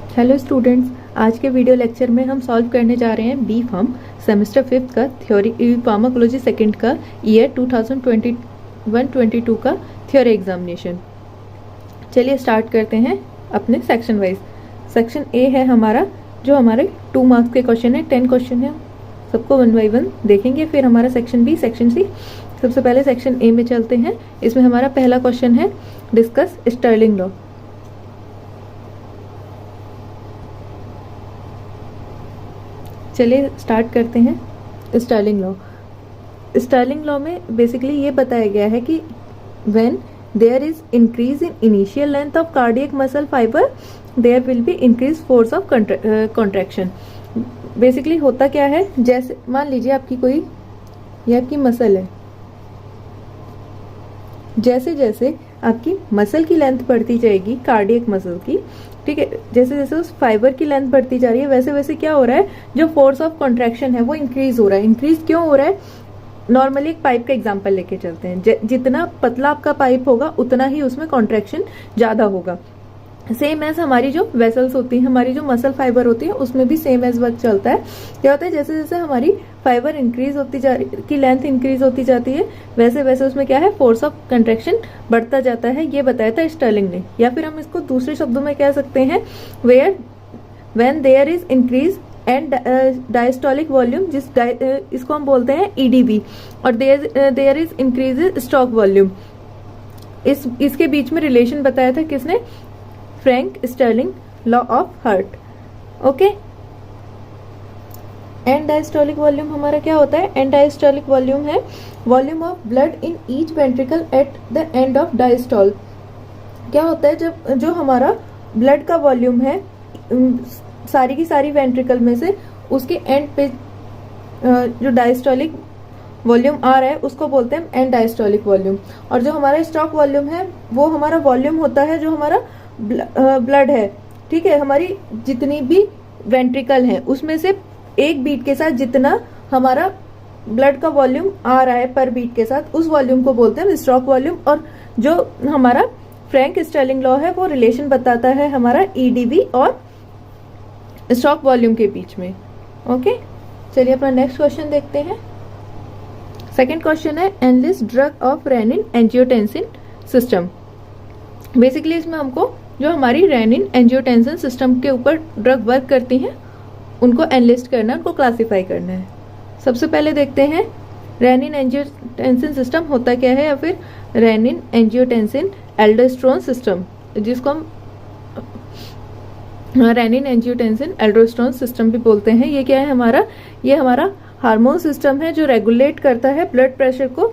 Hello students, आज के video lecture में हम सॉल्व करने जा रहे हैं बी फार्म सेमेस्टर 5 का थ्योरी फार्माकोलॉजी सेकंड का ईयर 2021-22 का थ्योरी एग्जामिनेशन। चलिए स्टार्ट करते हैं अपने सेक्शन वाइज। सेक्शन ए है हमारा, जो हमारे 2 मार्क्स के क्वेश्चन है, 10 क्वेश्चन है, सबको 1 बाई 1 देखेंगे। फिर हमारा सेक्शन बी, सेक्शन सी। सबसे पहले सेक्शन ए में चलते हैं। इसमें हमारा पहला क्वेश्चन है डिस्कस स्टर्लिंग लॉ। चलिए स्टार्ट करते हैं स्टर्लिंग लॉ। स्टर्लिंग लॉ में बेसिकली ये बताया गया है कि when there is increase in initial length of cardiac muscle fibre there will be increase force of contraction. Basically होता क्या है, जैसे मान लीजिए आपकी कोई ये आपकी मसल है, जैसे जैसे आपकी मसल की लेंथ बढ़ती जाएगी, कार्डियक मसल की, ठीक है, जैसे जैसे उस फाइबर की लेंथ बढ़ती जा रही है वैसे वैसे क्या हो रहा है, जो फोर्स ऑफ कॉन्ट्रैक्शन है वो इंक्रीज हो रहा है। इंक्रीज क्यों हो रहा है? नॉर्मली एक पाइप का एग्जांपल लेके चलते हैं। जितना पतला आपका पाइप होगा उतना ही उसमें कॉन्ट्रैक्शन ज्यादा होगा। सेम एज हमारी जो वेसल्स होती हैं, हमारी जो मसल फाइबर होती है, उसमें भी सेम एज वर्क चलता है। क्या होता है, जैसे जैसे हमारी फाइबर इंक्रीज होती जा रही की लेंथ इंक्रीज होती जाती है वैसे वैसे उसमें क्या है, फोर्स ऑफ कंट्रैक्शन बढ़ता जाता है। ये बताया था स्टर्लिंग ने। या फिर हम इसको दूसरे शब्दों में कह सकते हैं when there is increase end diastolic volume, इसको हम बोलते हैं ईडीवी, और there is increase stroke volume. इसके बीच में रिलेशन बताया था किसने? Frank Starling, law of heart. Okay, end diastolic volume हमारा क्या होता है? एंड डायस्टोलिक वॉल्यूम है volume of blood in each ventricle at the end of diastole. क्या होता है, जब जो हमारा ब्लड का वॉल्यूम है सारी की सारी वेंट्रिकल में से, उसके एंड पे जो डायस्टोलिक वॉल्यूम आ रहा है उसको बोलते हैं एंड डायस्टोलिक वॉल्यूम। और जो हमारा स्टॉक वॉल्यूम है वो हमारा वॉल्यूम होता है जो हमारा ब्लड है, ठीक है, हमारी जितनी भी वेंट्रिकल है उसमें से एक बीट के साथ जितना हमारा ब्लड का वॉल्यूम आ रहा है पर बीट के साथ, उस वॉल्यूम को बोलते हैं स्टॉक वॉल्यूम। और जो हमारा फ्रैंक स्टर्लिंग लॉ है वो रिलेशन बताता है हमारा ईडीवी और स्टॉक वॉल्यूम के बीच में। ओके, चलिए अपना नेक्स्ट क्वेश्चन देखते हैं। सेकेंड क्वेश्चन है enlist drug of renin angiotensin system. Basically इसमें हमको जो हमारी रेनिन एंजियोटेंसिन सिस्टम के ऊपर ड्रग वर्क करती हैं उनको एनलिस्ट करना है, उनको क्लासिफाई करना है। सबसे पहले देखते हैं रेनिन एंजियोटेंसिन सिस्टम होता क्या है, या फिर रेनिन एंजियोटेंसिन एल्डोस्टेरोन सिस्टम, जिसको हम रेनिन एंजियोटेंसिन एल्डोस्टेरोन सिस्टम भी बोलते हैं। ये क्या है हमारा? ये हमारा हार्मोन सिस्टम है जो रेगुलेट करता है ब्लड प्रेशर को,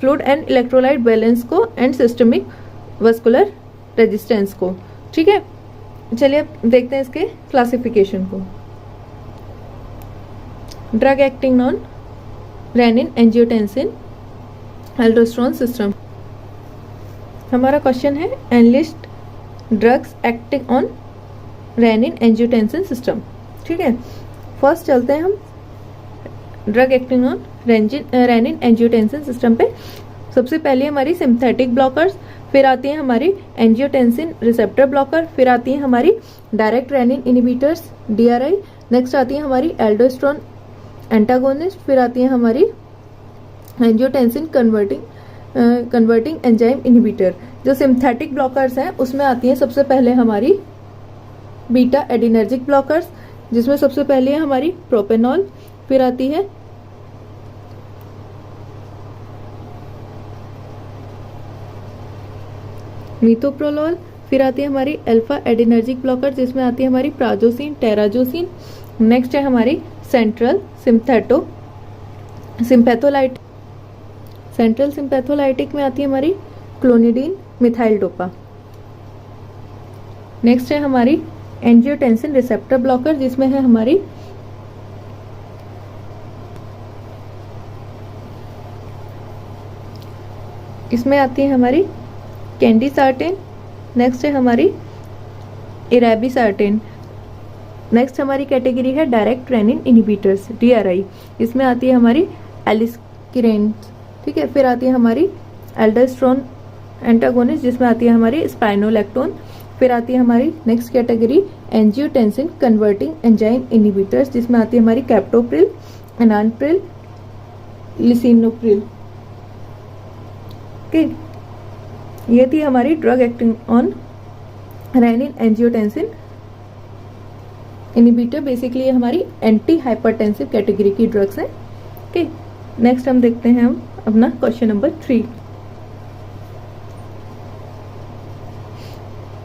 फ्लूइड एंड इलेक्ट्रोलाइट बैलेंस को, एंड सिस्टमिक वस्कुलर रेजिस्टेंस को। ठीक है, चलिए अब देखते हैं इसके क्लासिफिकेशन को। Drug acting on renin angiotensin aldosterone system. हमारा क्वेश्चन है enlist drugs acting on renin angiotensin system. ठीक है, फर्स्ट चलते हैं हम drug acting on renin angiotensin system पे। सबसे पहले हमारी सिंथेटिक ब्लॉकर्स, फिर आती है हमारी एंजियोटेंसिन रिसेप्टर ब्लॉकर, फिर आती है हमारी direct renin inhibitors DRI, next आती है हमारी एल्डोस्टेरोन एंटागोनिस्ट, फिर आती है हमारी एंजियोटेंसिन कन्वर्टिंग एंजाइम इनहिबिटर। जो सिंथेटिक ब्लॉकर्स हैं उसमें आती है सबसे पहले हमारी बीटा एडिनर्जिक ब्लॉकर्स, जिसमें सबसे पहले है हमारी प्रोपेनॉल, फिर आती है मीथोप्रोलोल, फिर आती है हमारी अल्फा एडिनर्जिक ब्लॉकर जिसमें आती है हमारी प्राजोसिन, टेराजोसिन। नेक्स्ट है हमारी सेंट्रल सिंपैथोलाइटिक में आती है हमारी क्लोनिडीन मिथाइल डोपा। नेक्स्ट है हमारी एंजियोटेंसिन रिसेप्टर ब्लॉकर जिसमें है हमारी इसमें आती है हमारी कैंडिसार्टेन, नेक्स्ट है हमारी इरेबिसार्टेन। नेक्स्ट हमारी कैटेगरी है डायरेक्ट रेनिन इनहिबिटर्स डीआरआई, इसमें आती है हमारी एलिस्किरेन। ठीक है, फिर आती है हमारी एल्डोस्टेरोन एंटागोनिस्ट जिसमें आती है हमारी स्पाइनोलैक्टोन, फिर आती है हमारी next category angiotensin converting enzyme inhibitors, जिसमें आती है हमारी कैप्टोप्रिल, एनानप्रिल, लिसिनोप्रिल। ओके, ये थी हमारी drug acting on renin angiotensin inhibitor. Basically ये हमारी एंटी हाइपरटेंसिव कैटेगरी की ड्रग्स हैं। ओके, नेक्स्ट हम देखते हैं हम अपना क्वेश्चन नंबर 3।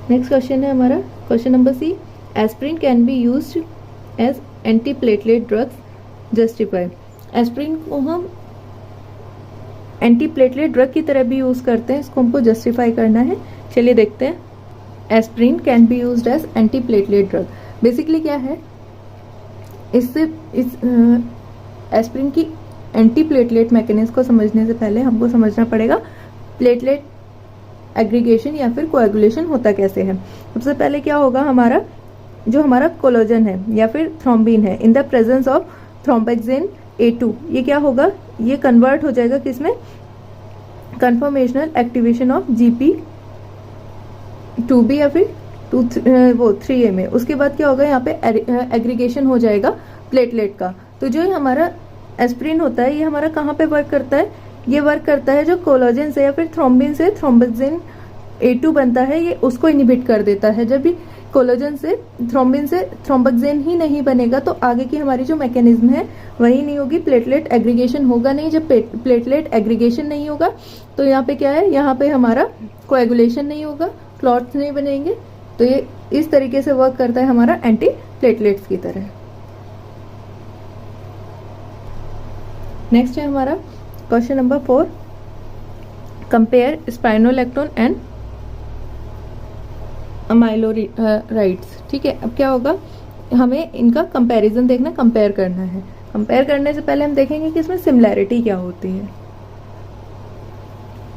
नेक्स्ट क्वेश्चन है हमारा question number C, aspirin can be used as anti platelet drugs, justify. Aspirin को हम एंटी प्लेटलेट ड्रग की तरह भी यूज करते हैं, इसको हमको जस्टिफाई करना है। चलिए देखते हैं। Aspirin can be used as anti platelet drug, basically क्या है, इससे इस एस्प्रिन की एंटी प्लेटलेट मैकेनिज्म को समझने से पहले हमको समझना पड़ेगा प्लेटलेट एग्रीगेशन या फिर कोएगुलेशन होता कैसे है। सबसे पहले क्या होगा, हमारा जो हमारा कोलेजन है या फिर थ्रोम्बिन है, in the presence of thromboxane A2, ये क्या होगा, ये कन्वर्ट हो जाएगा किसमें, कन्फर्मेशनल एक्टिवेशन ऑफ GP2B या फिर 3A में। उसके बाद क्या होगा, यहाँ पे एग्रीगेशन हो जाएगा प्लेटलेट का। तो जो हमारा एस्प्रिन होता है, ये हमारा कहाँ पे वर्क करता है, ये वर्क करता है जो कोलेजन से या फिर थ्रोम्बिन से थ्रोम्बेक्सिन A2 बनता है, ये उसको इनहिबिट कर देता है। जब भी कोलेजन से थ्रोम्बिन से थ्रोम्बेक्सिन ही नहीं बनेगा तो आगे की हमारी जो मैकेनिज्म है वही नहीं होगी, प्लेटलेट एग्रीगेशन होगा नहीं। जब प्लेटलेट एग्रीगेशन नहीं होगा तो यहाँ पे क्या है, यहाँ पे हमारा कोएगुलेशन नहीं होगा, क्लॉट्स नहीं बनेंगे। तो ये इस तरीके से वर्क करता है हमारा एंटी प्लेटलेट्स की तरह। नेक्स्ट है हमारा क्वेश्चन नंबर 4, कंपेयर स्पाइनोलेक्टोन एंड अमाइलोराइड्स। ठीक है, अब क्या होगा, हमें इनका कंपैरिजन देखना, कंपेयर करना है। कंपेयर करने से पहले हम देखेंगे कि इसमें सिमिलैरिटी क्या होती है।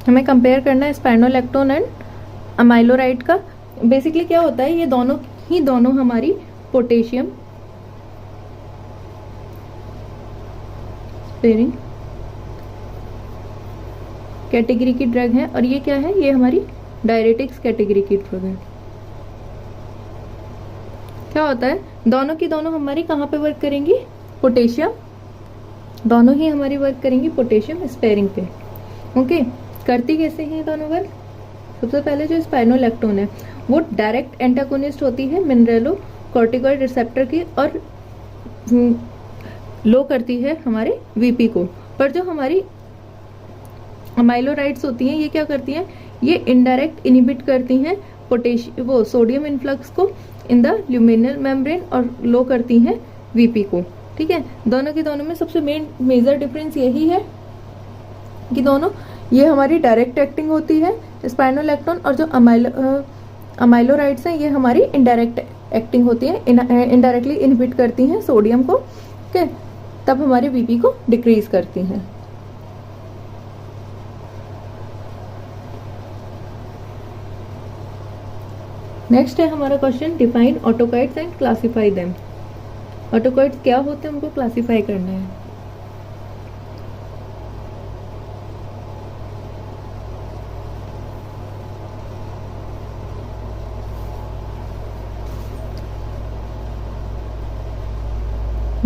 हमें कंपेयर करना है स्पाइनोलेक्टोन एंड अमाइलोराइड का। बेसिकली क्या होता है, ये दोनों हमारी पोटेशियम स्पेयरिंग कैटेगरी की ड्रग है, और ये क्या है, ये हमारी डायरेटिक्स कैटेगरी की ड्रग है। क्या होता है, दोनों की दोनों हमारी कहाँ पे वर्क करेंगी, पोटेशियम, दोनों ही हमारी वर्क करेंगी पोटेशियम स्पेयरिंग पे। ओके, करती कैसे हैं दोनों वर्क। सबसे पहले जो स्पाइनोलेक्टोन है वो डायरेक्ट एंटागोनिस्ट होती है मिनरेलो कॉर्टिकॉइड रिसेप्टर की, और लो करती है हमारे वीपी को। पर जो हमारी अमाइलोराइड्स होती हैं, ये क्या करती हैं, ये इनडायरेक्ट इनहिबिट करती हैं वो सोडियम इन्फ्लक्स को इन द ल्यूमिनल मेम्ब्रेन, और लो करती हैं वीपी को। ठीक है, दोनों के दोनों में सबसे मेजर डिफरेंस यही है कि दोनों ये हमारी डायरेक्ट एक्टिंग होती है स्पाइनोलेक्टोन, और जो अमाइलोराइड्स हैं ये हमारी इनडायरेक्ट एक्टिंग होती है, इनडायरेक्टली इनहिबिट करती हैं सोडियम को। ठीक है, तब हमारे वीपी को डिक्रीज करती हैं। नेक्स्ट है हमारा question, define autacoids and classify them. Autacoids क्या होते हैं, उनको क्लासिफाई करना है।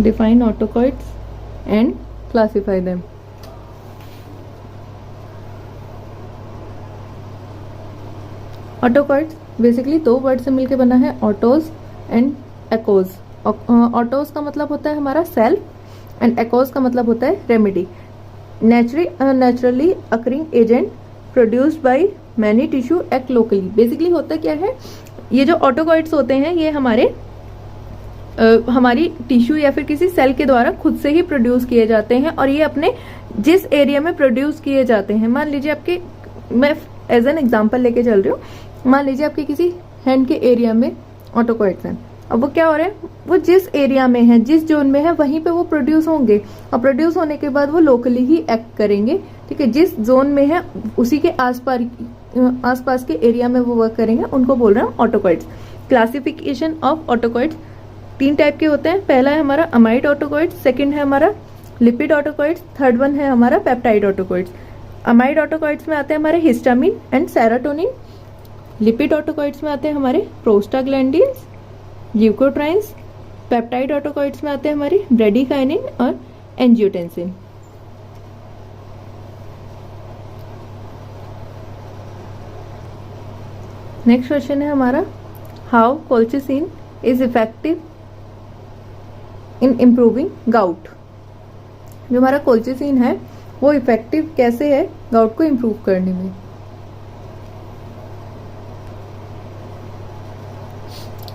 Define autacoids and classify them. Autacoids basically दो वर्ड से मिलकर बना है, ऑटोज एंड एकोज। ऑटोज का मतलब होता है हमारा सेल्फ, एंड एकोज का मतलब होता है remedy. Naturally occurring agent produced by many tissue act locally. Basically होता क्या है, ये जो ऑटोकाइड्स होते हैं ये हमारी टिश्यू या फिर किसी सेल के द्वारा खुद से ही प्रोड्यूस किए जाते हैं, और ये अपने जिस एरिया में प्रोड्यूस किए जाते हैं, मान लीजिए आपके, मैं एज एन एग्जांपल लेके चल रही हूँ, मान लीजिए आपके किसी हैंड के एरिया में ऑटोकाइड्स हैं। अब वो क्या हो रहे हैं, वो जिस एरिया में है, जिस जोन में है, वहीं पे वो प्रोड्यूस होंगे, और प्रोड्यूस होने के बाद वो लोकली ही एक्ट करेंगे। ठीक है, जिस जोन में है उसी के आसपास के एरिया में वो वर्क करेंगे, उनको बोल रहे हैं ऑटोकाइड्स। क्लासिफिकेशन ऑफ ऑटोकाइड्स 3 टाइप के होते हैं। पहला है हमारा अमाइड ऑटोकाइड्स, सेकंड है हमारा लिपिड ऑटोकाइड्स, थर्ड वन है हमारा पेप्टाइड ऑटोकाइड्स। अमाइड ऑटोकाइड्स में आते हैं हमारे हिस्टामिन एंड सेरोटोनिन, लिपिड ऑटोकॉइड्स में आते हैं हमारे प्रोस्टाग्लैंडिन्स, ल्यूकोट्राइन्स। पेप्टाइड ऑटोकॉइड्स में आते हैं हमारी ब्रेडिकाइनिन और एंजियोटेंसिन। नेक्स्ट क्वेश्चन है हमारा, how colchicine is effective in improving gout. जो हमारा कोल्चिसिन है वो इफेक्टिव कैसे है गाउट को इम्प्रूव करने में।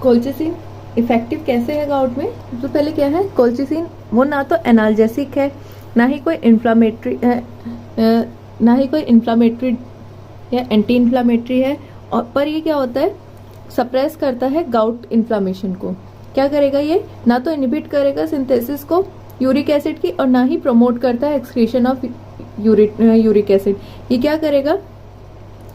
कोल्चिसिन इफेक्टिव कैसे है गाउट में। तो पहले क्या है, कोल्चिसिन वो ना तो एनाल्जेसिक है, ना ही कोई इन्फ्लामेटरी या एंटी इन्फ्लामेटरी है, और पर ये क्या होता है, सप्रेस करता है गाउट इन्फ्लामेशन को। क्या करेगा ये, ना तो इनहिबिट करेगा सिंथेसिस को यूरिक एसिड की, और ना ही प्रमोट करता है एक्सक्रीशन ऑफ यूरिक एसिड। ये क्या करेगा,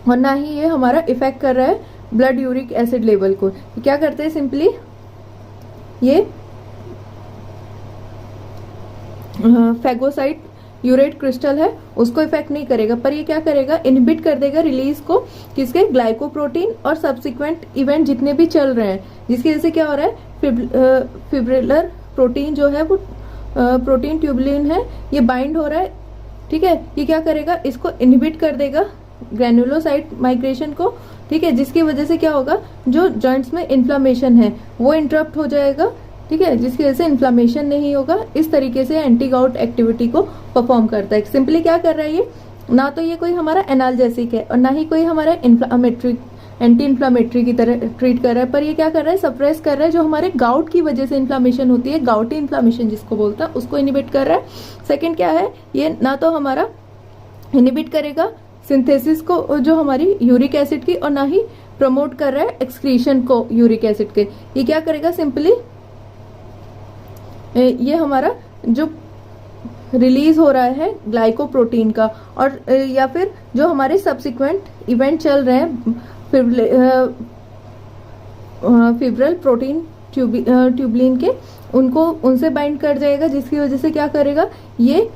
और ना ही ये हमारा इफेक्ट कर रहा है ब्लड यूरिक एसिड लेवल को। ये क्या करते हैं, सिंपली ये फैगोसाइट यूरेट क्रिस्टल है उसको इफेक्ट नहीं करेगा, पर ये क्या करेगा, इनहिबिट कर देगा रिलीज को किसके, ग्लाइकोप्रोटीन और सब्सिक्वेंट इवेंट जितने भी चल रहे हैं, जिसकी वजह से क्या हो रहा है, फिब्रिलर प्रोटीन जो है वो प्रोटीन ट्यूबुलिन है, ये बाइंड हो रहा है। ठीक है, ये क्या करेगा, इसको इनहिबिट कर देगा ग्रैनुलोसाइट माइग्रेशन को। ठीक है, जिसकी वजह से क्या होगा, जो जॉइंट्स में इन्फ्लामेशन है वो इंटरप्ट हो जाएगा। ठीक है, जिसकी वजह से इन्फ्लामेशन नहीं होगा। इस तरीके से एंटी गाउट एक्टिविटी को परफॉर्म करता है। सिंपली क्या कर रहा है ये, ना तो ये कोई हमारा एनाल्जेसिक है और ना ही कोई हमारा एंटी इन्फ्लामेटरी की तरह ट्रीट कर रहा है, पर ये क्या कर रहा है, सप्रेस कर रहा है जो हमारे गाउट की वजह से इन्फ्लामेशन होती है, गाउटी इन्फ्लामेशन जिसको बोलता है, उसको इनहिबिट कर रहा है। सेकेंड क्या है, ये ना तो हमारा इनहिबिट करेगा सिंथेसिस को जो हमारी यूरिक एसिड की, और ना ही प्रमोट कर रहा है एक्सक्रीशन को यूरिक एसिड के। ये क्या करेगा, सिंपली ये हमारा जो रिलीज हो रहा है ग्लाइकोप्रोटीन का, और या फिर जो हमारे सब्सिक्वेंट इवेंट चल रहे हैं फिब्रल प्रोटीन ट्यूबुलिन के, उनको उनसे बाइंड कर जाएगा, जिसकी वजह से क्या करेगा, ये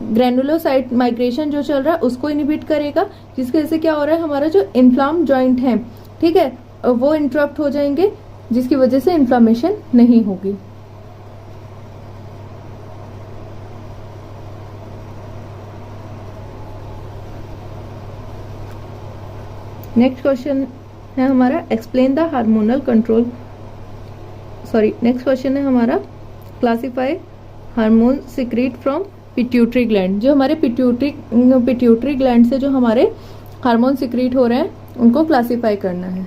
ग्रैनुलोसाइट माइग्रेशन जो चल रहा है उसको इनहिबिट करेगा, जिसकी वजह से क्या हो रहा है, हमारा जो इन्फ्लाम जॉइंट है, ठीक है, वो इंटरप्ट हो जाएंगे, जिसकी वजह से इन्फ्लामेशन नहीं होगी। नेक्स्ट क्वेश्चन है हमारा, explain the hormonal control, next question है हमारा, classify hormone secrete from pituitary gland. जो हमारे पिट्यूटरी ग्लैंड से जो हमारे हार्मोन सिक्रीट हो रहे हैं उनको क्लासिफाई करना है।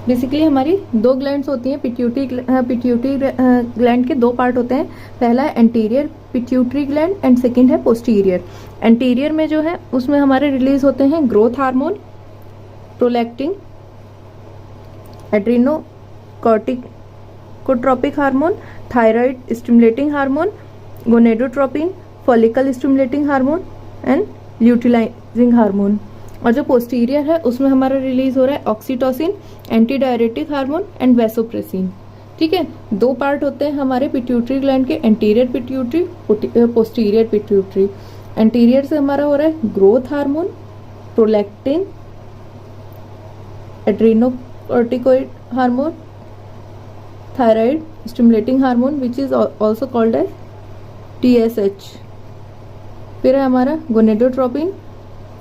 बेसिकली हमारी दो ग्लैंड्स होती हैं, पिट्यूटरी ग्लैंड के दो पार्ट होते हैं। पहला है anterior pituitary gland and second है पोस्टीरियर। एंटीरियर में जो है उसमें हमारे रिलीज होते हैं growth hormone, prolactin, adrenocorticotropic hormone, thyroid stimulating hormone, gonadotropin, follicle stimulating hormone and luteinizing hormone. और जो पोस्टीरियर है उसमें हमारा रिलीज हो रहा है oxytocin, anti diuretic hormone and vasopressin. ठीक है, दो पार्ट होते हैं हमारे पिट्यूटरी ग्लैंड के, anterior pituitary, posterior pituitary. Anterior से हमारा हो रहा है growth hormone, prolactin, adrenocorticoid hormone, thyroid stimulating hormone which is also called as TSH। फिर है हमारा गोनेडोट्रोपिन,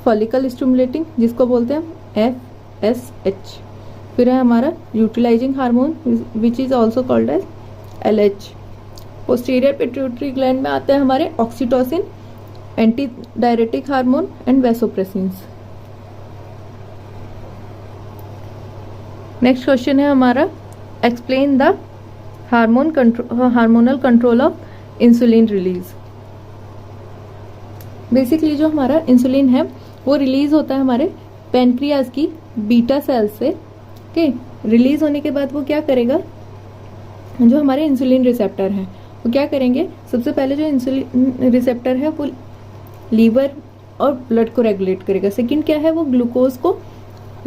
फॉलिकल स्टिमुलेटिंग जिसको बोलते हैं FSH। फिर है हमारा luteinizing hormone which is also called as LH। Posterior pituitary gland में आते हैं हमारे oxytocin, anti diuretic hormone and vasopressins. Next question है हमारा, explain the hormonal control of insulin release. Basically जो हमारा इंसुलिन है वो रिलीज होता है हमारे पेनक्रियाज की बीटा सेल से। ओके, रिलीज होने के बाद वो क्या करेगा, जो हमारे इंसुलिन रिसेप्टर हैं वो क्या करेंगे, सबसे पहले जो इंसुलिन रिसेप्टर है वो लीवर और ब्लड को रेगुलेट करेगा। सेकंड क्या है, वो ग्लूकोज को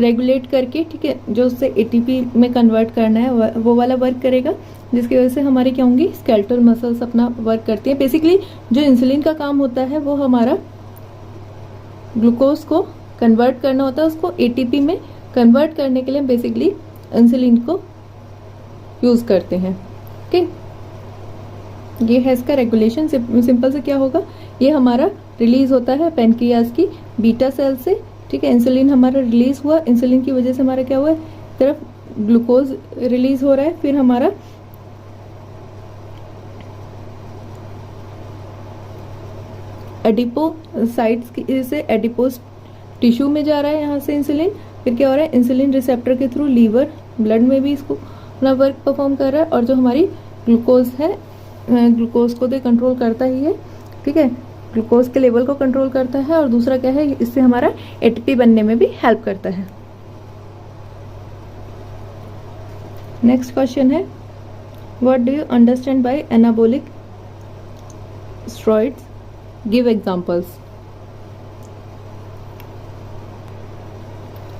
रेगुलेट करके, ठीक है, जो उससे ATP में कन्वर्ट करना है वो वाला वर्क करेगा। जिसकी वजह से हमारी क्या होंगी, स्केलेटल मसल्स अपना वर्क करती हैं। बेसिकली जो इंसुलिन का काम होता है वो हमारा ग्लूकोज को कन्वर्ट करना होता है, उसको एटीपी में कन्वर्ट करने के लिए बेसिकली इंसुलिन को यूज करते हैं। ओके, ये है इसका रेगुलेशन। सिंपल से क्या होगा, ये हमारा रिलीज होता है पेनक्रियाज की बीटा सेल से, ठीक है। इंसुलिन हमारा रिलीज हुआ, इंसुलिन की वजह से हमारा क्या हुआ, तरफ ग्लूकोज रिलीज हो रहा है, फिर हमारा एडिपोसाइट्स से एडिपोस टिश्यू में जा रहा है यहाँ से इंसुलिन, फिर क्या हो रहा है, इंसुलिन रिसेप्टर के थ्रू लीवर ब्लड में भी इसको अपना वर्क परफॉर्म कर रहा है, और जो हमारी ग्लूकोज है, ग्लूकोज को तो कंट्रोल करता ही है, ठीक है, ग्लूकोज के लेवल को कंट्रोल करता है, और दूसरा क्या है, इससे हमारा एटीपी बनने में भी हेल्प करता है। नेक्स्ट क्वेश्चन है, what do you understand by anabolic steroids, give examples.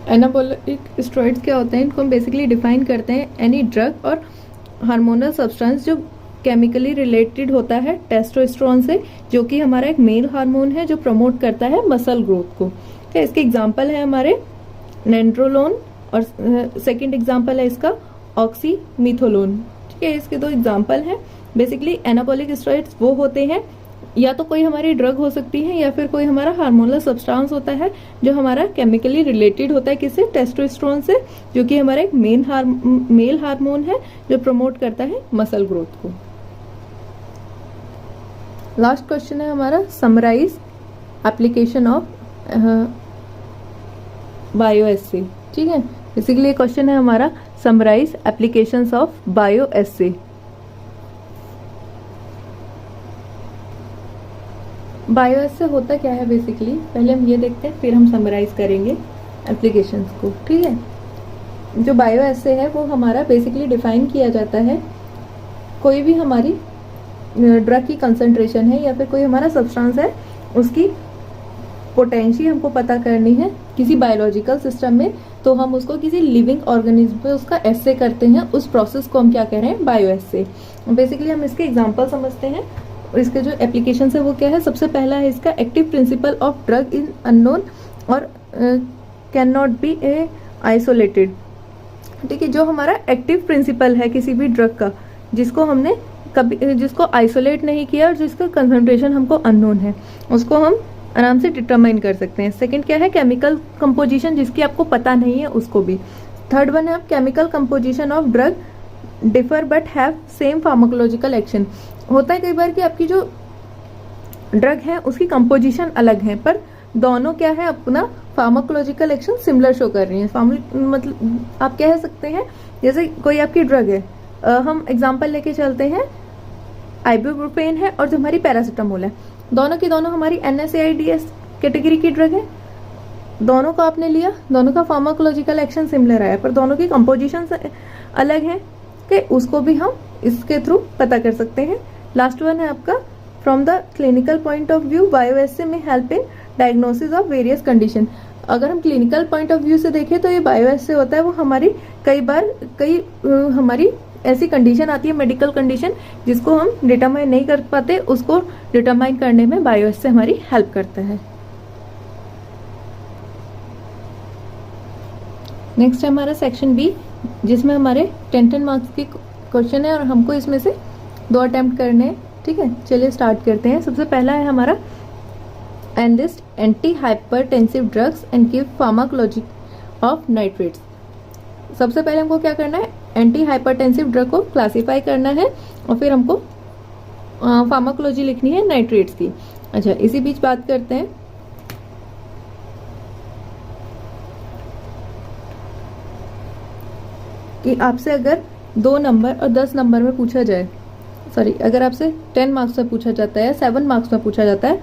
Anabolic steroids क्या होते हैं, इनको हम बेसिकली डिफाइन करते हैं एनी ड्रग और हार्मोनल सब्सटेंस जो केमिकली रिलेटेड होता है टेस्टोस्टेरोन से, जो कि हमारा एक मेल हार्मोन है जो प्रमोट करता है मसल ग्रोथ को। ठीक है, इसके एग्जांपल है हमारे नेंड्रोलोन, और सेकंड एग्जांपल है इसका ऑक्सीमिथोलोन। ठीक है, इसके दो एग्जांपल हैं। बेसिकली एनाबॉलिक स्टेरॉइड्स वो होते हैं, या तो कोई हमारी ड्रग हो सकती है, या फिर कोई हमारा हार्मोनल सब्सटेंस होता है जो हमारा केमिकली रिलेटेड होता है किससे, टेस्टोस्टेरोन से, जो कि हमारा एक मेल हार्मोन है जो प्रमोट करता है मसल ग्रोथ को। लास्ट क्वेश्चन है हमारा, समराइज एप्लीकेशन ऑफ बायोएसए। ठीक है, बेसिकली ये क्वेश्चन है हमारा, summarise applications of bioassay. Bioassay होता क्या है बेसिकली, पहले हम ये देखते हैं, फिर हम समराइज करेंगे एप्लीकेशंस को। ठीक है, जो बायोएसए है वो हमारा बेसिकली डिफाइन किया जाता है, कोई भी हमारी ड्रग की कंसंट्रेशन है या फिर कोई हमारा सब्सटेंस है, उसकी पोटेंशियल हमको पता करनी है किसी बायोलॉजिकल सिस्टम में, तो हम उसको किसी लिविंग ऑर्गेनिज्म पे उसका एस्से करते हैं, उस प्रोसेस को हम क्या कह रहे हैं, बायोएस्से। बेसिकली हम इसके एग्जांपल समझते हैं, और इसके जो एप्लीकेशन है वो क्या है। सबसे पहला है इसका, active principle of drug in unknown और कैन नॉट बी आइसोलेटेड। ठीक है, जो हमारा एक्टिव प्रिंसिपल है किसी भी ड्रग का, जिसको हमने कभी जिसको आइसोलेट नहीं किया और जिसका कंसंट्रेशन हमको अननोन है, उसको हम आराम से डिटरमाइन कर सकते हैं। सेकंड क्या है, केमिकल कंपोजिशन, जिसकी आपको पता नहीं है उसको भी। थर्ड वन है, chemical composition of drug differ but have same pharmacological action. होता है कई बार कि आपकी जो ड्रग है उसकी कंपोजिशन अलग है, पर दोनों क्या है, अपना फार्माकोलॉजिकल एक्शन सिमिलर शो कर रही है। मतलब आप कह सकते हैं, जैसे कोई आपकी ड्रग है, हम एग्जांपल लेके चलते हैं, आइबुप्रोफेन है और जो हमारी पैरासिटामोल है, दोनों की दोनों हमारी NSAIDs कैटेगरी की ड्रग है। दोनों का आपने लिया, दोनों का फार्माकोलॉजिकल एक्शन सिमिलर आया, पर दोनों की कंपोजिशन अलग है, कि उसको भी हम इसके थ्रू पता कर सकते हैं। लास्ट वन है आपका, from the clinical point of view bioassay में help in diagnosis of various condition. अगर हम क्लिनिकल पॉइंट ऑफ व्यू से देखें तो ये बायोएसए होता है वो हमारी कई हमारी ऐसी कंडीशन आती है, मेडिकल कंडीशन, जिसको हम डिटरमाइन नहीं कर पाते, उसको डिटरमाइन करने में बायोएसए हमारी हेल्प करता है। नेक्स्ट है हमारा सेक्शन बी, जिसमें हमारे 10 मार्क्स के क्वेश्चन है और हमको इसमें से 2 अटेम्प्ट करने हैं। ठीक है, चलिए स्टार्ट करते हैं। सबसे पहला है हमारा, enlist anti hypertensive drugs and give pharmacology of nitrates. सबसे पहले हमको क्या करना है, एंटी हाइपरटेंसिव ड्रग को क्लासिफाई करना है, और फिर हमको फार्माकोलॉजी लिखनी है नाइट्रेट्स की। अच्छा, इसी बीच बात करते हैं कि आपसे अगर 2 नंबर और 10 नंबर में पूछा जाए, सॉरी, अगर आपसे 10 मार्क्स में पूछा जाता है, 7 मार्क्स में पूछा जाता है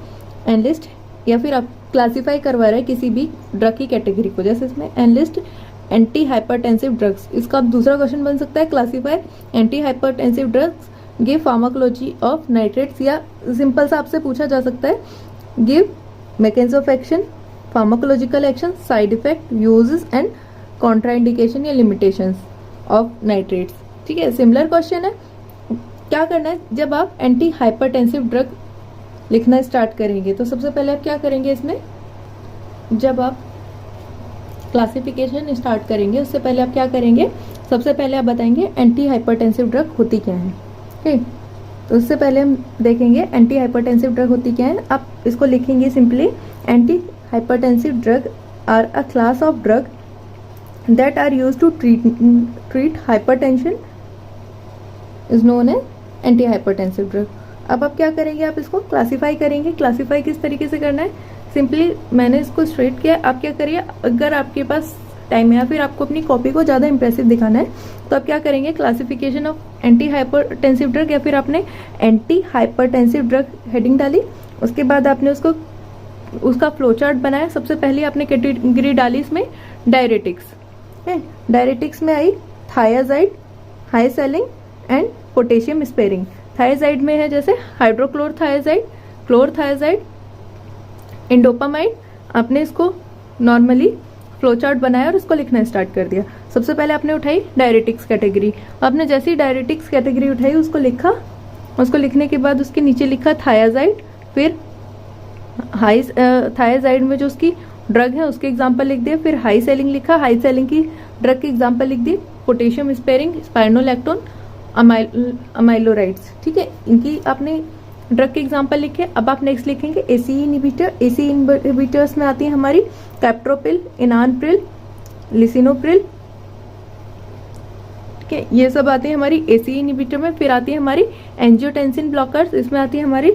एनलिस्ट, या फिर आप क्लासिफाई करवा रहे हैं किसी भी ड्रग की कैटेगरी को, जैसे इसमें एनलिस्ट एंटी हाइपरटेंसिव ड्रग्स, इसका अब दूसरा क्वेश्चन बन सकता है, classify anti hypertensive drugs, give pharmacology of nitrates, या सिंपल सा आपसे पूछा जा सकता है, give mechanism of action, pharmacological action, side effect, uses and contraindication या लिमिटेशंस ऑफ नाइट्रेट्स। ठीक है, सिमिलर क्वेश्चन है, क्या करना है, जब आप एंटी हाइपरटेंसिव ड्रग लिखना स्टार्ट करेंगे तो सबसे पहले आप क्या करेंगे, इसमें जब आप क्लासिफिकेशन स्टार्ट करेंगे उससे पहले आप क्या करेंगे, सबसे पहले आप बताएंगे एंटी हाइपरटेंसिव ड्रग होती क्या है। ठीक, तो उससे पहले हम देखेंगे एंटी हाइपरटेंसिव ड्रग होती क्या है। आप इसको लिखेंगे simply, anti hypertensive drug are a class of drug that are used to treat hypertension is known as anti hypertensive drug. अब आप क्या करेंगे, आप इसको क्लासीफाई करेंगे। क्लासीफाई किस तरीके से करना है, सिंपली मैंने इसको स्ट्रेट किया, आप क्या करिए, अगर आपके पास टाइम है या फिर आपको अपनी कॉपी को ज़्यादा इंप्रेसिव दिखाना है तो आप क्या करेंगे, classification of anti hypertensive drug या फिर आपने एंटी हाइपरटेंसिव ड्रग हेडिंग डाली, उसके बाद आपने उसका फ्लो चार्ट बनाया। सबसे पहले आपने कैटेगरी डाली इसमें डायरेटिक्स है, डायरेटिक्स में आई thiazide, high ceiling and potassium sparing. Thiazide में है जैसे हाइड्रोक्लोरथायाजाइड, क्लोरथायाजाइड, इंडोपामाइड। आपने इसको नॉर्मली फ्लो चार्ट बनाया और उसको लिखना स्टार्ट कर दिया। सबसे पहले आपने उठाई डायरेटिक्स कैटेगरी, आपने जैसे ही डायरेटिक्स कैटेगरी उठाई उसको लिखा, उसको लिखने के बाद उसके नीचे लिखा थायाजाइड, फिर हाई थायाजाइड में जो उसकी ड्रग है उसके एग्जाम्पल लिख दिए, फिर हाई सेलिंग लिखा, हाई सेलिंग की ड्रग के एग्जाम्पल लिख दिए, पोटेशियम स्पेयरिंग, स्पाइरोलैक्टोन, अमाइलोराइड्स। ठीक है, इनकी आपने ड्रग के एग्जाम्पल लिखे। अब आप नेक्स्ट लिखेंगे एसी इनहिबिटर। एसी इनहिबिटर्स में आती है हमारी कैप्टोप्रिल, इनानप्रिल, लिसिनोप्रिल। ठीक है, ये सब आती है हमारी एसी इनहिबिटर में। फिर आती है हमारी एंजियोटेंसिन ब्लॉकर्स, इसमें आती है हमारी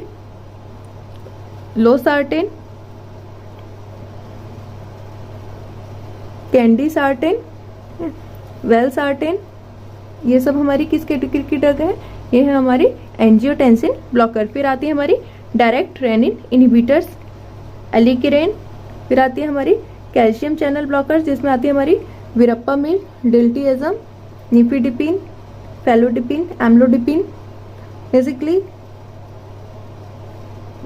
लोसार्टेन, कैंडीसार्टेन, वेलसार्टेन। ये सब हमारी किस कैटेगरी की ड्रग है, ये है हमारी एंजियोटेंसिन ब्लॉकर। फिर आती है हमारी डायरेक्ट रेनिन इनहिबिटर्स, एलिकिरेन। फिर आती है हमारी कैल्शियम चैनल ब्लॉकर्स, जिसमें आती है हमारी verapamil, diltiazem, nifedipine, felodipine, amlodipine. Basically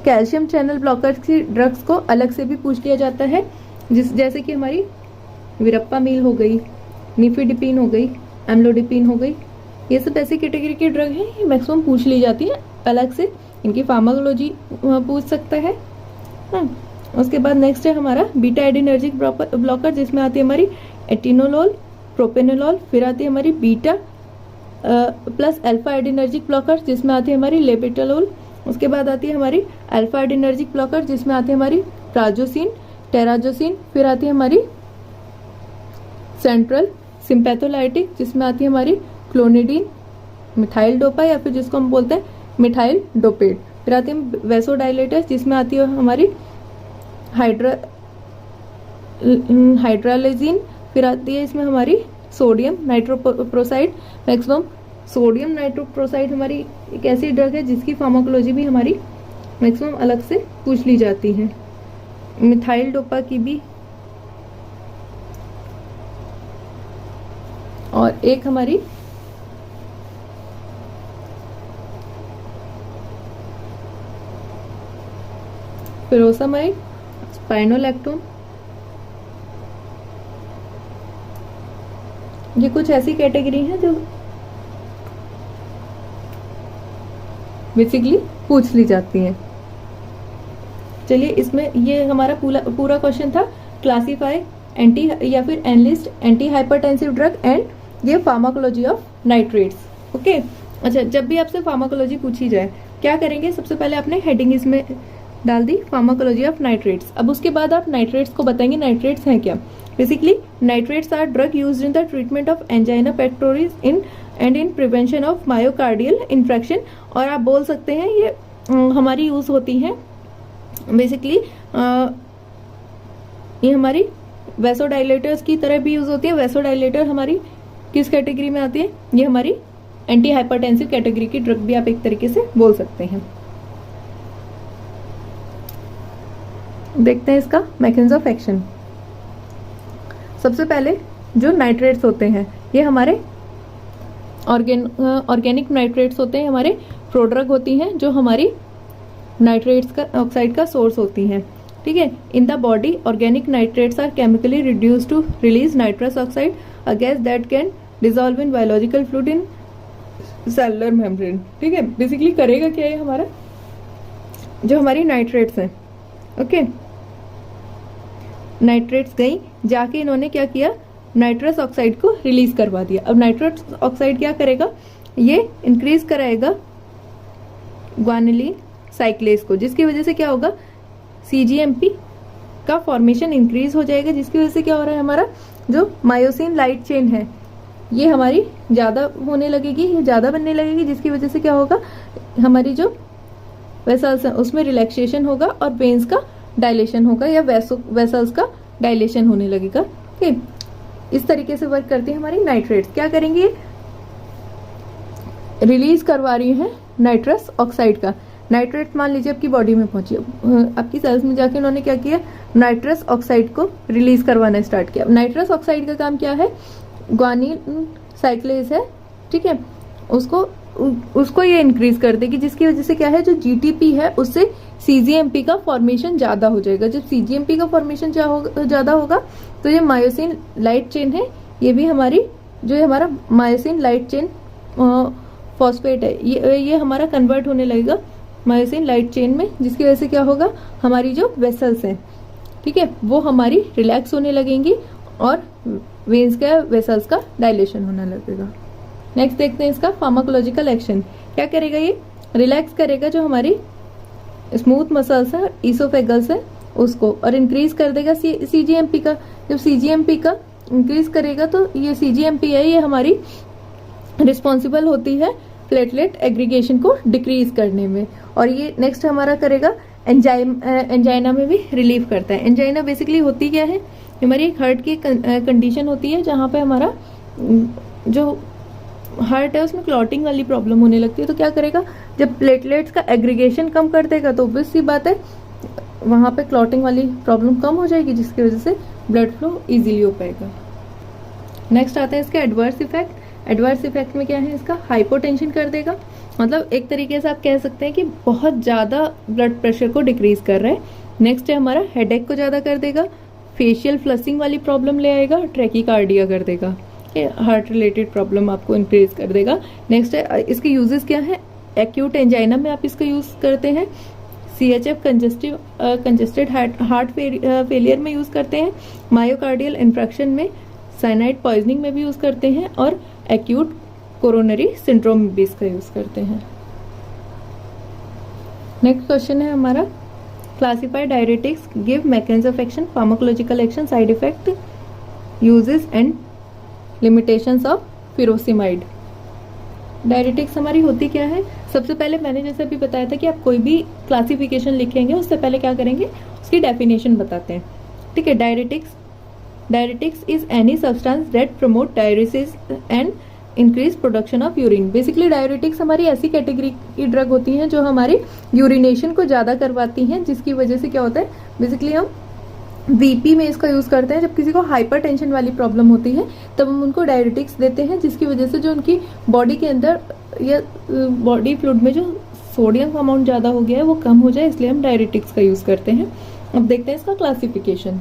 calcium channel blockers की ड्रग्स को अलग से भी पूछ लिया जाता है, जैसे कि हमारी विरप्पामिल हो गई, निफिडिपिन हो गई, एम्लोडिपिन हो गई। ये सब ऐसी कैटेगरी की ड्रग है, ये मैक्सिमम पूछ ली जाती है अलग से, इनकी फार्माकोलॉजी पूछ सकता है। उसके बाद नेक्स्ट है हमारा बीटा एडिनर्जिक ब्लॉकर, जिसमें आती है हमारी एटिनोलोल, प्रोपेनोलोल। फिर आती है हमारी beta plus alpha adrenergic blocker, जिसमें आती है हमारी लेबेटालोल। उसके बाद आती है हमारी अल्फा एडिनर्जिक ब्लॉकर, जिसमें आती है हमारी प्राजोसिन, टेराजोसिन। फिर आती है हमारी सेंट्रल सिंपैथोलाइटिक, जिसमें आती है हमारी क्लोनिडीन, मिथाइल डोपा या फिर जिसको हम बोलते हैं मिथाइल डोपेट। फिर आती है वेसोडाइलेटर्स, जिसमें आती है हमारी हाइड्रालेजिन। फिर आती है इसमें हमारी sodium nitroprusside. Maximum sodium nitroprusside हमारी एक ऐसी ड्रग है जिसकी फार्माकोलॉजी भी हमारी मैक्सिमम अलग से पूछ ली जाती है। मिथाइल डोपा की भी, और एक हमारी फिरोसामाइड, स्पाइरोलैक्टोन। ये कुछ ऐसी कैटेगरी है जो बेसिकली पूछ ली जाती है। चलिए, इसमें ये हमारा पूरा क्वेश्चन था क्लासीफाई एंटी या फिर enlist anti hypertensive drug and ये फार्माकोलॉजी ऑफ नाइट्रेट्स। ओके, अच्छा, जब भी आपसे फार्माकोलॉजी पूछी जाए क्या करेंगे, सबसे पहले आपने हेडिंग इसमें डाल दी फार्माकोलॉजी ऑफ नाइट्रेट्स। अब उसके बाद आप नाइट्रेट्स को बताएंगे नाइट्रेट्स हैं क्या। Basically nitrates are drug used in the treatment of angina pectoris in prevention of myocardial infection. और आप बोल सकते हैं ये हमारी यूज होती है बेसिकली, ये हमारी वेसोडाइलेटर्स की तरह भी यूज होती है। वेसोडाइलेटर हमारी किस कैटेगरी में आती है, ये हमारी एंटी हाइपरटेंसिव कैटेगरी की ड्रग भी आप एक तरीके से बोल सकते हैं। देखते हैं इसका मैकेनिज्म ऑफ एक्शन। सबसे पहले जो नाइट्रेट्स होते हैं ये हमारे ऑर्गेनिक नाइट्रेट्स होते हैं, हमारे प्रोड्रग होती हैं जो हमारी नाइट्रेट्स का ऑक्साइड का सोर्स होती हैं। ठीक है, in the body organic nitrates are chemically reduce to release nitrous oxide, a gas that can dissolve in biological fluid in cellular membrane. ठीक है, बेसिकली करेगा क्या है हमारा, जो हमारी नाइट्रेट्स हैं, ओके, नाइट्रेट्स गई, जाके इन्होंने क्या किया, नाइट्रस ऑक्साइड को रिलीज करवा दिया। अब नाइट्रस ऑक्साइड क्या करेगा, ये इंक्रीज कराएगा ग्वानिलीन साइक्लेज को, जिसकी वजह से क्या होगा, सीजीएमपी का फॉर्मेशन इंक्रीज हो जाएगा, जिसकी वजह से क्या हो रहा है, हमारा जो मायोसिन लाइट चेन है ये हमारी ज्यादा होने लगेगी, ये ज्यादा बनने लगेगी, जिसकी वजह से क्या होगा, हमारी जो वेसल्स है उसमें रिलैक्सेशन होगा और वेन्स का डायलेशन होगा, या वेसल्स का डायलेशन होने लगेगा। ठीक, इस तरीके से वर्क करती है हमारी नाइट्रेट्स। क्या करेंगी, रिलीज करवा रही है नाइट्रस ऑक्साइड का। नाइट्रेट मान लीजिए आपकी बॉडी में पहुंची, आपकी सेल्स में जाके उन्होंने क्या किया, नाइट्रस ऑक्साइड को रिलीज करवाना स्टार्ट किया। नाइट्रस ऑक्साइड का काम क्या है, ग्वानिलीन साइक्लेज है, ठीक है, उसको ये इंक्रीज कर देगी, जिसकी वजह से क्या है, जो जीटीपी है उससे सीजीएमपी का फॉर्मेशन ज्यादा हो जाएगा। जब सीजीएमपी का फॉर्मेशन ज्यादा होगा तो ये मायोसिन लाइट चेन है, ये भी हमारी जो हमारा मायोसिन लाइट चेन फॉस्फेट है, ये हमारा कन्वर्ट होने लगेगा मायोसिन लाइट चेन में, जिसकी वजह से क्या होगा, हमारी जो वेसल्स हैं, ठीक है, वो हमारी रिलैक्स होने लगेंगी और वेन्स का, वेसल्स का डायलेशन होने लगेगा। नेक्स्ट देखते हैं इसका फार्माकोलॉजिकल एक्शन। क्या करेगा, ये रिलैक्स करेगा जो हमारी स्मूथ मसल्स है, ईसोफेगस है उसको, और इंक्रीज कर देगा सीजीएमपी का। जब सीजीएमपी का इंक्रीज करेगा तो ये सीजीएमपी है, ये हमारी रिस्पॉन्सिबल होती है प्लेटलेट एग्रीगेशन को डिक्रीज करने में, और ये नेक्स्ट हमारा करेगा एंजाइना में भी रिलीव करता है। एंजाइना बेसिकली होती क्या है, हमारी एक हार्ट की कंडीशन होती है जहाँ पे हमारा जो हार्ट है उसमें क्लॉटिंग वाली प्रॉब्लम होने लगती है। तो क्या करेगा, जब प्लेटलेट्स का एग्रीगेशन कम कर देगा तो ऑब्वियस सी बात है वहां पे क्लॉटिंग वाली प्रॉब्लम कम हो जाएगी, जिसकी वजह से ब्लड फ्लो इजीली हो पाएगा। नेक्स्ट आता है इसके एडवर्स इफेक्ट। एडवर्स इफेक्ट में क्या है, इसका हाइपोटेंशन कर देगा, मतलब एक तरीके से आप कह सकते हैं कि बहुत ज्यादा ब्लड प्रेशर को डिक्रीज कर रहा है। नेक्स्ट है हमारा हेडेक को ज्यादा कर देगा, फेशियल फ्लसिंग वाली प्रॉब्लम ले आएगा, ट्रैकीकार्डिया कर देगा, हार्ट रिलेटेड प्रॉब्लम आपको इंक्रीज कर देगा। नेक्स्ट है इसके यूजेस क्या है, एक्यूट एंजाइना में आप इसका यूज करते हैं, CHF कंजेस्टेड हार्ट फेलियर में यूज करते हैं, मायोकार्डियल इंफ्रैक्शन में, साइनाइड पॉइजनिंग में भी यूज करते हैं, और एक्यूट कोरोनरी सिंड्रोम में भी इसका यूज करते हैं। नेक्स्ट क्वेश्चन है हमारा, classify diuretics, give mechanism of action, pharmacological action, side effect, uses and limitations of furosemide. Diuretics हमारी होती क्या है, सबसे पहले मैंने जैसे अभी बताया था कि आप कोई भी क्लासिफिकेशन लिखेंगे उससे पहले क्या करेंगे, उसकी डेफिनेशन बताते हैं। ठीक है, diuretics is any substance that promote diuresis and increase production of urine. Basically diuretics हमारी ऐसी कैटेगरी की ड्रग होती हैं जो हमारी यूरिनेशन को ज्यादा करवाती हैं, जिसकी वजह से क्या होता है, बेसिकली हम वीपी में इसका यूज करते हैं। जब किसी को हाइपरटेंशन वाली प्रॉब्लम होती है तब हम उनको डायरेटिक्स देते हैं, जिसकी वजह से जो उनकी बॉडी के अंदर या बॉडी फ्लूइड में जो सोडियम का अमाउंट ज्यादा हो गया है वो कम हो जाए, इसलिए हम डायरेटिक्स का यूज करते हैं। अब देखते हैं इसका क्लासिफिकेशन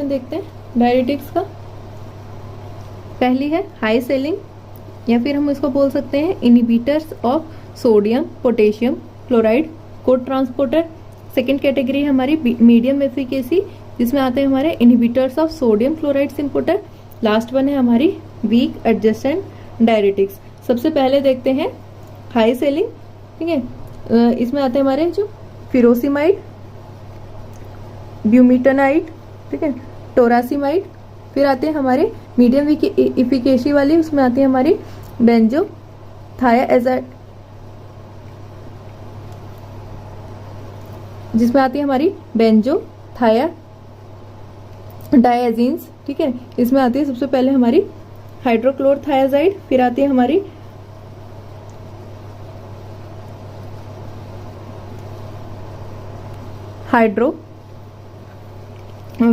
देखते हैं डायरेटिक्स का। पहली है हाई सेलिंग, या फिर हम इसको बोल सकते हैं inhibitors of sodium potassium chloride को ट्रांसपोर्टर। सेकेंड कैटेगरी है हमारी मीडियम एफिकेसी, जिसमें आते हैं हमारे inhibitors of sodium chloride importer. Last one है हमारी वीक एडजस्टेंट डायरेटिक्स। सबसे पहले देखते हैं हाई सेलिंग, ठीक है, इसमें आते हैं हमारे जो फिरोसिमाइड, ब्यूमिटनाइड, ठीक है, टोरासिमाइड। फिर आते हैं हमारे मीडियम इफिकेसी वाली, उसमें आती है हमारी बेंजोथायाजाइड, जिसमें आती है हमारी बेंजोथायाडायजीन्स, ठीक है। इसमें आती है सबसे पहले हमारी हाइड्रोक्लोरथायाजाइड, फिर आती है हमारी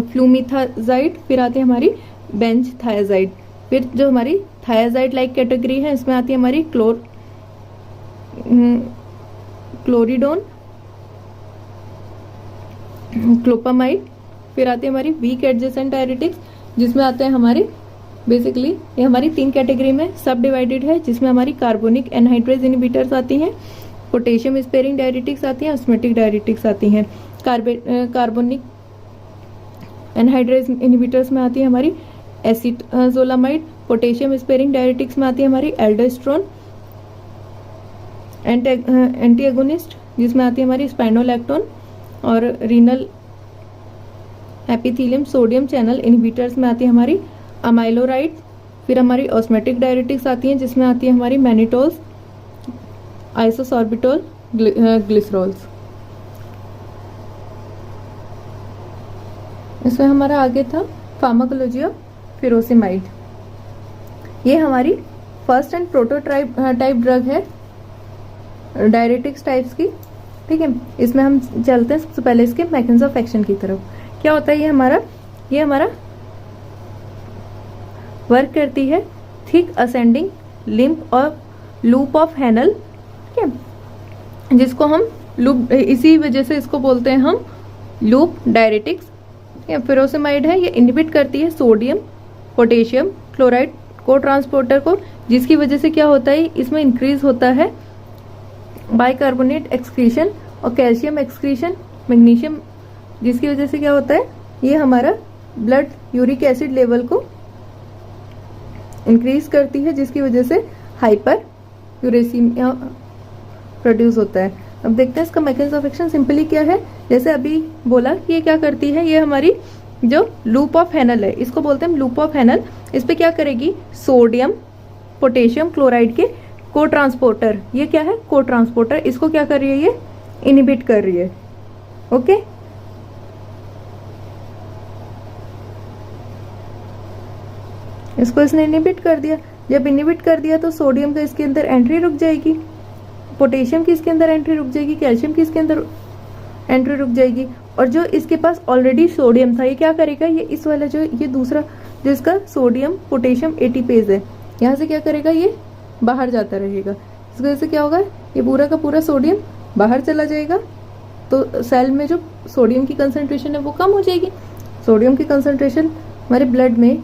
फ्लूमिथाजाइड, फिर आती है हमारी बेंजथायाजाइड। फिर जो हमारी थायाजाइड लाइक कैटेगरी है इसमें आती है हमारी क्लोरिडोन, क्लोपामाइड। फिर आती है हमारी वीक एडजेसेंट डायरेटिक्स, जिसमें आते हैं हमारे बेसिकली ये हमारी 3 कैटेगरी में सब डिवाइडेड है, जिसमें हमारी कार्बोनिक एनहाइड्रेज इनहिबिटर्स आती हैं, पोटेशियम स्पेयरिंग डायरेटिक्स आती हैं, ऑस्मेटिक डायरेटिक्स आती हैं। कार्बोनिक एनहाइड्रेज इनहिबिटर्स में आती है हमारी एसिटोजोलामाइड, पोटेशियम स्पेयरिंग डायरेटिक्स में आती है हमारी एल्डोस्टेरोन, एंटीएगोनिस्ट जिसमें आती है हमारी स्पाइनोलैक्टोन, और renal epithelium sodium channel inhibitors में आती है हमारी अमाइलोराइड। फिर हमारी ऑस्मेटिक डायरेटिक्स आती हैं जिसमें आती है हमारी मैनिटोल्स, आइसोसॉर्बिटोल, ग्लिसरॉल्स। इसमें हमारा आगे था फार्माकोलॉजी ऑफ फिरोसिमाइड। ये हमारी फर्स्ट एंड प्रोटोटाइप ड्रग है डायरेटिक्स टाइप्स की, ठीक है। इसमें हम चलते हैं सबसे पहले इसके मैकेनिज्म ऑफ एक्शन की तरफ। क्या होता है ये हमारा वर्क करती है थिक असेंडिंग लिम्फ और लूप ऑफ हैनल, ठीक है, जिसको हम लूप, इसी वजह से इसको बोलते हैं हम लूप डायरेटिक्स। फिरोसिमाइड है, ये इनहिबिट करती है सोडियम पोटेशियम क्लोराइड को ट्रांसपोर्टर को, जिसकी वजह से क्या होता है इसमें इंक्रीज होता है बाइकार्बोनेट एक्सक्रीशन और कैल्शियम एक्सक्रीशन, मैग्नीशियम, जिसकी वजह से क्या होता है ये हमारा ब्लड यूरिक एसिड लेवल को इंक्रीज करती है, जिसकी वजह से हाइपर यूरेसीमिया प्रोड्यूस होता है। अब देखते हैं इसका मैकेनिज्म ऑफ एक्शन सिंपली क्या है। जैसे अभी बोला कि ये क्या करती है, ये हमारी जो लूप ऑफ हैनल है इसको बोलते हैं लूप ऑफ हैनल। इस पे क्या करेगी, सोडियम पोटेशियम क्लोराइड के को ट्रांसपोर्टर, ये क्या है को ट्रांसपोर्टर, इसको क्या कर रही है ये इनहिबिट कर रही है। ओके, इसको इसने इनहिबिट कर दिया। जब इनहिबिट कर दिया तो सोडियम का इसके अंदर एंट्री रुक जाएगी, पोटेशियम की इसके अंदर एंट्री रुक जाएगी, कैल्शियम की इसके अंदर एंट्री रुक जाएगी, और जो इसके पास ऑलरेडी सोडियम था ये क्या करेगा, ये इस वाला जो ये दूसरा जो इसका सोडियम पोटेशियम एटीपेज है यहाँ से क्या करेगा ये बाहर जाता रहेगा। इस वजह से क्या होगा ये पूरा का पूरा सोडियम बाहर चला जाएगा, तो सेल में जो सोडियम की कंसंट्रेशन है वो कम हो जाएगी। सोडियम की कंसंट्रेशन हमारे ब्लड में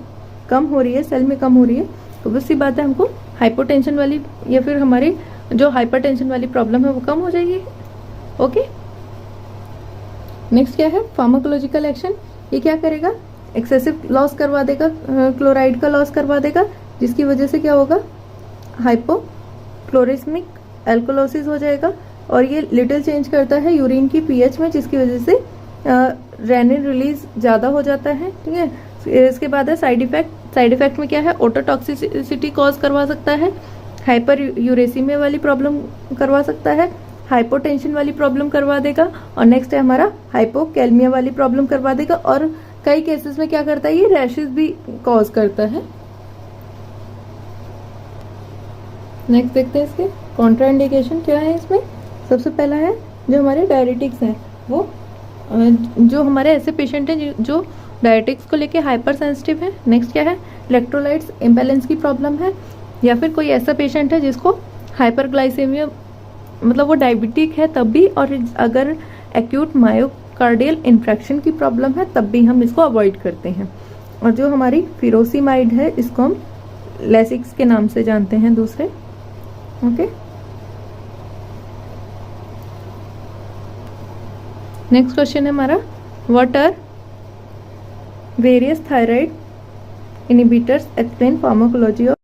कम हो रही है, सेल में कम हो रही है, तो बस सी बात है हमको हाइपोटेंशन वाली या फिर हमारी जो हाइपरटेंशन वाली प्रॉब्लम है वो कम हो जाएगी। ओके, नेक्स्ट क्या है फार्माकोलॉजिकल एक्शन। ये क्या करेगा, एक्सेसिव लॉस करवा देगा, क्लोराइड का लॉस करवा देगा, जिसकी वजह से क्या होगा हाइपोक्लोरिस्मिक एल्कोलोसिस हो जाएगा, और ये लिटिल चेंज करता है यूरिन की पीएच में, जिसकी वजह से रेनिन रिलीज ज़्यादा हो जाता है, ठीक है। इसके बाद है साइड इफेक्ट। साइड इफेक्ट में क्या है, ओटोटॉक्सिसिटी कॉज करवा सकता है, हाइपर यूरेसीमिया वाली प्रॉब्लम करवा सकता है, हाइपोटेंशन वाली प्रॉब्लम करवा देगा, और नेक्स्ट है हमारा हाइपोकैलमिया वाली प्रॉब्लम करवा देगा, और कई केसेस में क्या करता है ये रैशेस भी कॉज करता है। नेक्स्ट देखते हैं इसके कॉन्ट्राइंडिकेशन क्या है। इसमें सबसे पहला है जो हमारे डायरेटिक्स हैं, वो जो हमारे ऐसे पेशेंट हैं जो डायरेटिक्स को लेके हाइपर सेंसिटिव है। नेक्स्ट क्या है, इलेक्ट्रोलाइट्स इम्बैलेंस की प्रॉब्लम है, या फिर कोई ऐसा पेशेंट है जिसको हाइपरग्लाइसेमिया मतलब वो डायबिटिक है तब भी, और अगर एक्यूट मायोकार्डियल इन्फ्रेक्शन की प्रॉब्लम है तब भी हम इसको अवॉइड करते हैं। और जो हमारी फिरोसिमाइड है इसको हम लेसिक्स के नाम से जानते हैं दूसरे। ओके, नेक्स्ट क्वेश्चन है हमारा, what are various thyroid inhibitors, explain pharmacology of